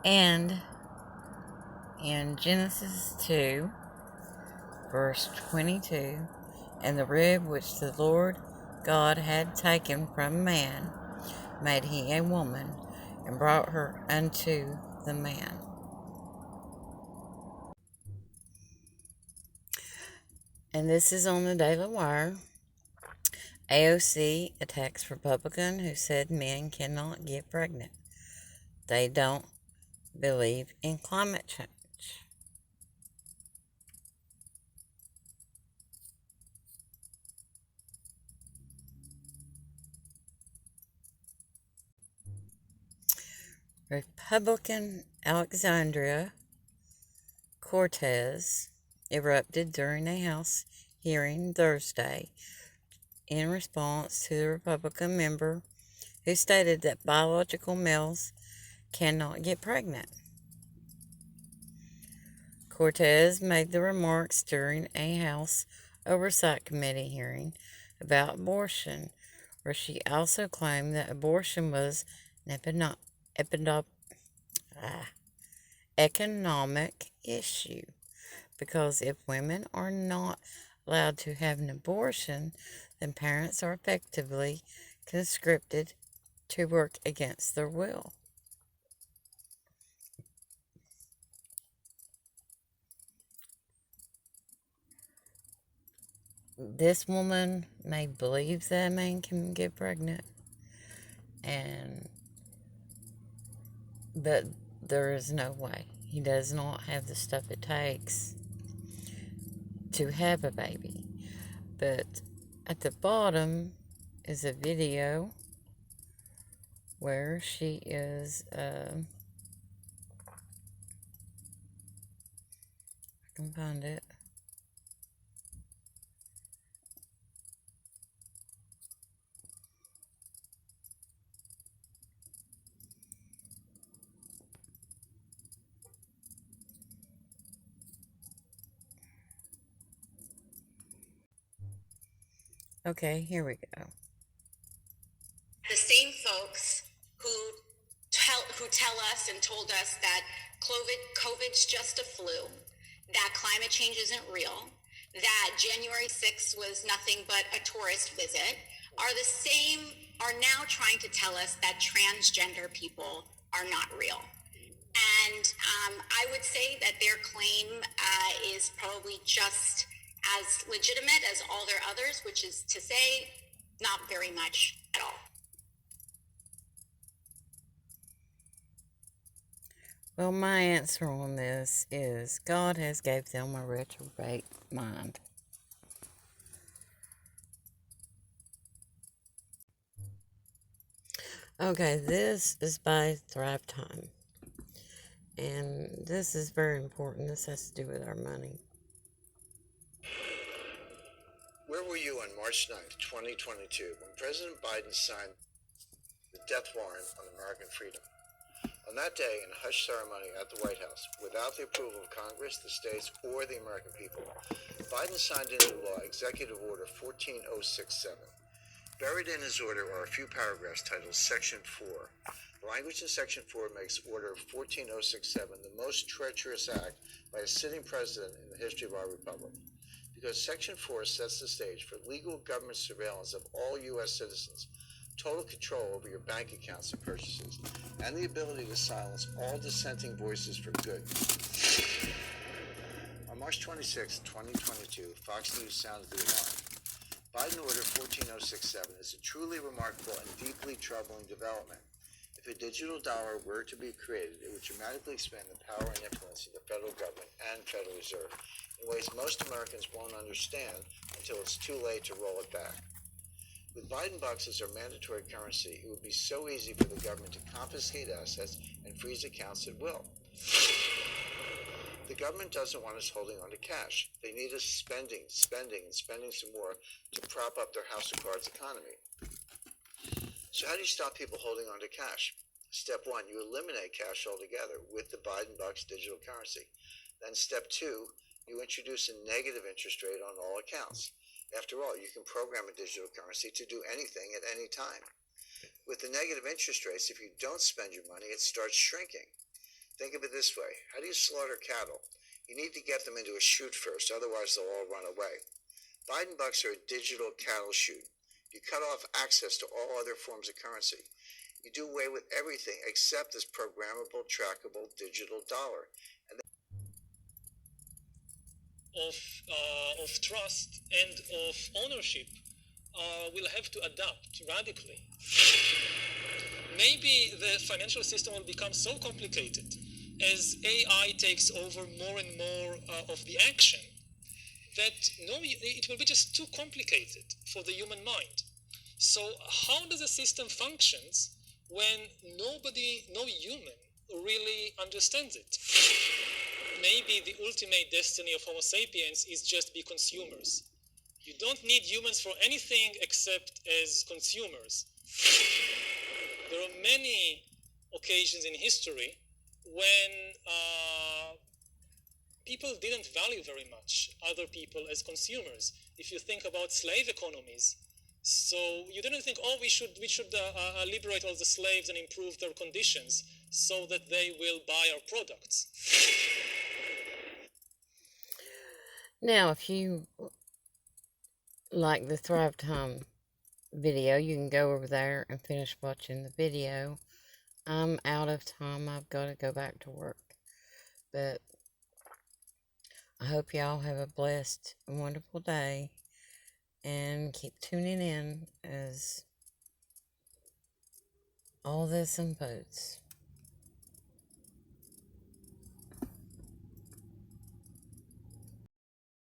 And in Genesis 2, verse 22, and the rib which the Lord God had taken from man made he a woman, and brought her unto the man. And this is on the Daily Wire. AOC attacks Republican who said men cannot get pregnant. They don't believe in climate change. Republican Alexandria Cortez erupted during a House hearing Thursday in response to the Republican member who stated that biological males cannot get pregnant. Cortez made the remarks during a House Oversight Committee hearing about abortion, where she also claimed that abortion was an economic issue, because if women are not allowed to have an abortion, then parents are effectively conscripted to work against their will. This woman may believe that a man can get pregnant, but there is no way. He does not have the stuff it takes to have a baby. But at the bottom is a video where she is, I can find it. Okay, here we go. The same folks who tell us and told us that COVID's just a flu, that climate change isn't real, that January 6th was nothing but a tourist visit, are now trying to tell us that transgender people are not real. And I would say that their claim is probably just as legitimate as all their others, which is to say, not very much at all. Well, my answer on this is God has gave them a reprobate mind. Okay, this is by Thrive Time. And this is very important. This has to do with our money. Where were you on March 9th, 2022, when President Biden signed the death warrant on American freedom? On that day, in a hush ceremony at the White House, without the approval of Congress, the states, or the American people, Biden signed into law Executive Order 14067. Buried in his order are a few paragraphs titled Section 4. The language in Section 4 makes Order 14067 the most treacherous act by a sitting president in the history of our republic, because Section 4 sets the stage for legal government surveillance of all U.S. citizens, total control over your bank accounts and purchases, and the ability to silence all dissenting voices for good. On March 26, 2022, Fox News sounded the alarm. Biden Order 14067 is a truly remarkable and deeply troubling development. If a digital dollar were to be created, it would dramatically expand the power and influence of the federal government and Federal Reserve in ways most Americans won't understand until it's too late to roll it back. With Biden bucks as our mandatory currency, it would be so easy for the government to confiscate assets and freeze accounts at will. The government doesn't want us holding on to cash. They need us spending some more to prop up their house of cards economy. So how do you stop people holding on to cash? Step 1, you eliminate cash altogether with the Biden bucks digital currency. Then step 2, you introduce a negative interest rate on all accounts. After all, you can program a digital currency to do anything at any time. With the negative interest rates, if you don't spend your money, it starts shrinking. Think of it this way. How do you slaughter cattle? You need to get them into a chute first, otherwise they'll all run away. Biden bucks are a digital cattle chute. You cut off access to all other forms of currency. You do away with everything except this programmable, trackable digital dollar. Of trust and of ownership will have to adapt radically. Maybe the financial system will become so complicated as AI takes over more and more of the action that it will be just too complicated for the human mind. So how does a system functions when no human really understands it? Maybe the ultimate destiny of Homo sapiens is just be consumers. You don't need humans for anything except as consumers. There are many occasions in history when people didn't value very much other people as consumers. If you think about slave economies, so you didn't think, oh, we should liberate all the slaves and improve their conditions so that they will buy our products. Now, if you like the Thrive Time video, you can go over there and finish watching the video. I'm out of time. I've got to go back to work. But I hope y'all have a blessed and wonderful day. And keep tuning in as all this unfolds.